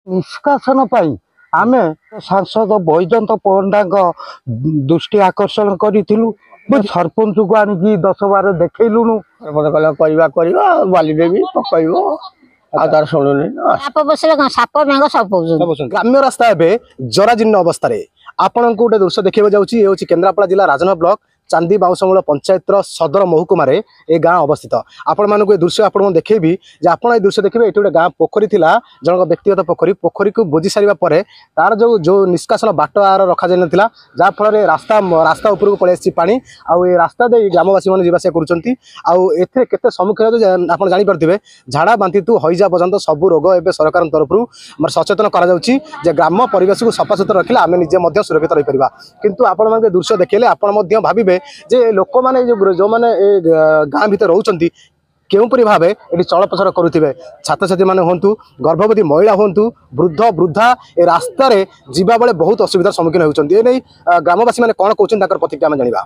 निष्कासन पाई आमे सांसद बैजयंत पंडा दृष्टि आकर्षण करूँ सरपंच को आनिकी 10-12 देखलुणु बाली देवी पकड़ ग्राम्य रास्ता जराजीर्ण अवस्था आपण को गोटे दृश्य देखा जाऊँगी केन्द्रापड़ा जिला राजनगर ब्लॉक चांदी बाउंसमूल पंचायत सदर महकुमार ए गाँ अवस्थित आपण मानक दृश्य आपको देखेबी जे आप दृश्य देखिए ये गोटे गाँ पोखरी थिला जन व्यक्तिगत पोखरी को बोझी सारा पर तार जो निष्कासन बाट आर रखा जाई नथिला जहाँफल रास्ता उपरको पलि पानी आउ ए रास्ता दे ग्रामवासी मैंने जावासिया करुँचे केते सम्मुखीन आप जापे झाड़ा बांति तू हईजा पर्यंत सबू रोग ए सरकार तरफ सचेतन कराऊँगी ग्राम परिवेश को सफा सुतरा रखिले आम निजे सुरक्षित रही पार किंतु आपण मानक दृश्य देखिले आप भावे जे लोक मैंने जो मैंने गाँ भीतर रोचंती केउपरि भावे ये चलप्रचल करुवे छात्र छात्री मैंने हूँ गर्भवती महिला हूँ वृद्ध वृद्धा ए रास्तार जीवा बेले बहुत असुविधार सम्मुखीन होती ग्रामवासी मैंने कौन कहते हैं प्रतिक्रिया आम जाना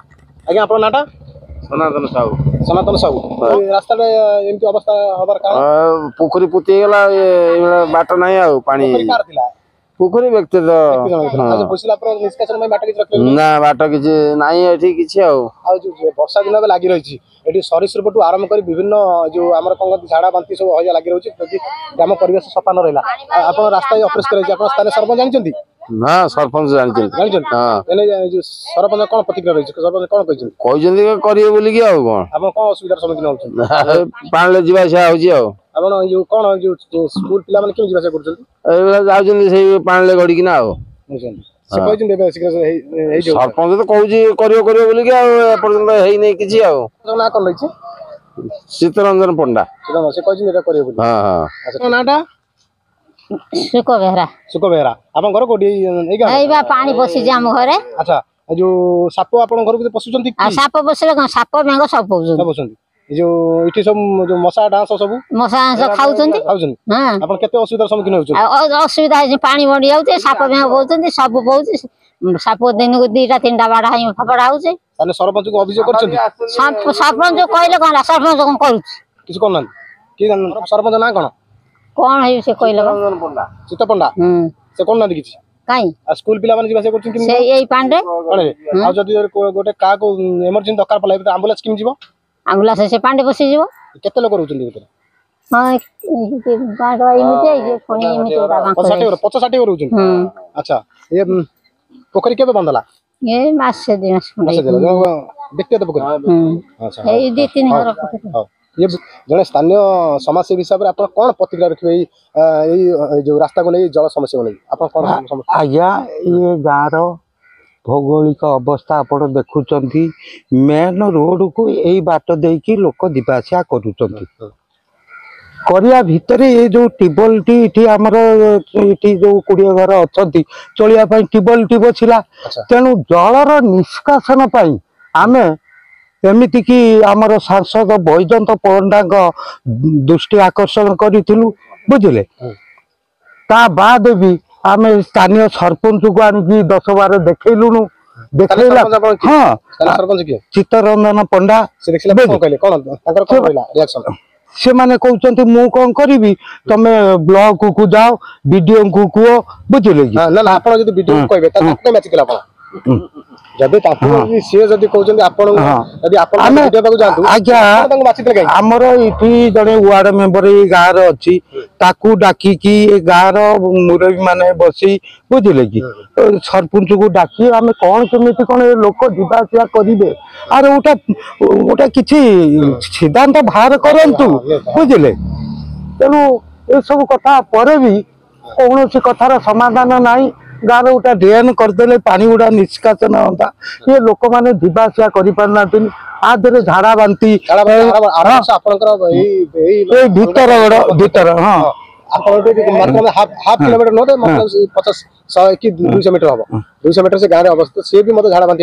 आज्ञा आप नाटा सनातन साहू सनातन साहू रास्ता एमती अवस्था हबार कारण पोखरी पुतीगला बाट ना पानी पोखरी व्यक्तिगत ना बाट किसी ना वर्षा दिन लगी रही सरीसृप आरंभ कर विभिन्न जो आम कौन झाड़ा बांति सब हजा लगी रही ग्राम परिवेश सफा न रहा आप रास्ता अपरिष्कार स्थानीय सरपंच जानते ना सरपंच सरपंच कौन प्रतिक्रिया रही सरपंच कौन करेंगे कौन असुविधार सम्मुखीन होती पानी जावास आप जो कौन जो स्कूल पिला माने केम जीवास कर पानी गड़िकिना सरपंच तो कहूँ सीतरंजन पंडा सुख बेहरा आप घर को पानी पशि घर अच्छा जो साप आप घर को पशुंट साप बसले साप बेंग सब पौंट जो इठी सब जो मशा डांस सब मशा डांस खाउछन आपण केते असुविधार सम्मुखीन होछ असुविधा है पानी बड़ी जाउते साप बेंग पौछन सब पौछ साप दिन को 2-3 बाड़ा है फपड़ा होछ ताने सरपंच को अभियोग करछन सरपंच कहले कोन सरपंच कोन करू किछ कोन कि सरपंच ना कोन है से कहले चित्त पंडा से कोन ना किछ काई स्कूल पिला माने जीवासे करछन कि से एई पांडे कोन आ जदी गोटे का को इमरजेंसी दरकार पला एम्बुलेंस किम जीवो आंगुला से पांडे बसी जीवो केते लोग रहउछन भीतर हां गाडवा इमिते जे कोनी इमिते रागा 50-60 रहउछन अच्छा ये पोखरी केबे बंदला ये मास से दिन व्यक्तिगत पोखरी अच्छा ए 2-3 घर पोखरी ये जड़े स्थानीय समाजसेवी हिसाब से आप कौन प्रतिक्रिया रखिए जो रास्ता को नहीं जल समस्या को नहीं आप कौन आज्ञा ये गाँव भौगोलिक अवस्था आप देखुं मेन रोड को यही बाट देकी लोक दिवासिया करिया भितर ये जो टिबल टी आमर ये जो 20 घर अच्छा चलिया टिबल टी बचला तेणु जलर निष्कासन पाई आमे एमती कि आमर सांसद बैजयंत पंडा दृष्टि आकर्षण करूँ बुझे ता बाद भी आम स्थानीय सरपंच को आनिकी 10-12 देखलुणु देखला हाँ चित्तरंजन पंडा से माने कहते मु कौन करी तुम ब्लॉक को जाओ बीडीओ को कह बुझे जब सी जब कहते आमर ये जड़े वार्ड मेंबर ये गाँव अच्छी ताकू डाकिकी गाँव मुरबी माने बसी बुझे कि सरपंच को डाकी आम कौन केमी कौन लोक जावासिया करेंगे आर गोटा गोटा किसी सिद्धांत बाहर करूँ बुझे तेणु ये सब कथा पर भी कौन कथार समाधान ना गाँव गोटा ड्रेन करदे पानी गुड़ा निष्कासन होता ये लोक मैंने जावासिया कर झाड़ा बांति भीतर हाँ हाफ किलोमीटर न 50-100 कि 200 मीटर हम 200 मीटर से गाँव अवस्थित सी भी मतलब झाड़ा बांति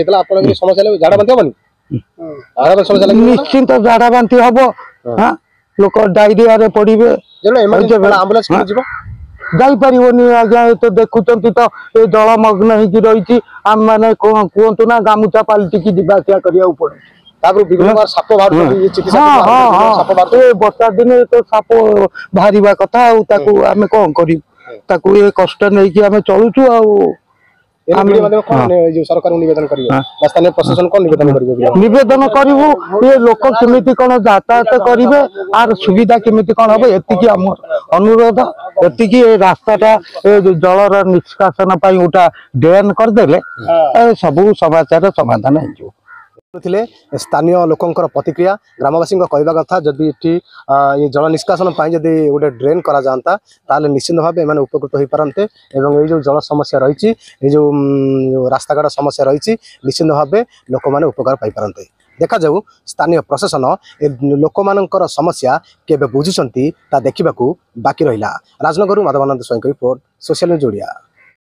समस्या झाड़ा बांति हेनी समस्या निश्चिंत झाड़ा बांति हम हाँ लोक डायरिया पड़े एम्बुलेंस जापरनी आज्ञा तो देखुं तो ये जलमग्न हो रही आम मैंने कहतु ना गामुचा पाल्टिकी जावासिया करा पड़े विभिन्न साप बाहर वर्षा दिन तो साप बाहर कथा आम कौन कर ताकू ये कष्ट नहीं कि हमें चलुचु सरकार निवेदन करिवे स्थानीय प्रशासन को निवेदन करिवे निवेदन करू ये लोक केमिति कौन यातायात करेंगे आर सुविधा केमिति कौन हम एति अनुरोध एति रास्ताटा जलर निष्कासन गोटा ड्रेन करदे सब समस्या समाधान हो स्थानीय लोकंकर प्रतिक्रिया ग्रामवासी कहवा कथा जदि ये जल निष्कासन जदि गोटे ड्रेन करा जाता ताले निश्चित भाव एम उपकृत हो पारते एवं ये जल समस्या रही रास्ताघाट समस्या रही निश्चित भाव लोक मैंने उपकार पाइपारते देखा जाऊ स्थानीय प्रशासन लोक मानकर समस्या केबे बुझुचंती ता देखिबाकू बाकी रहिला। राजनगर माधवानंद स्वयं रिपोर्ट सोशल न्यूज ओडिया।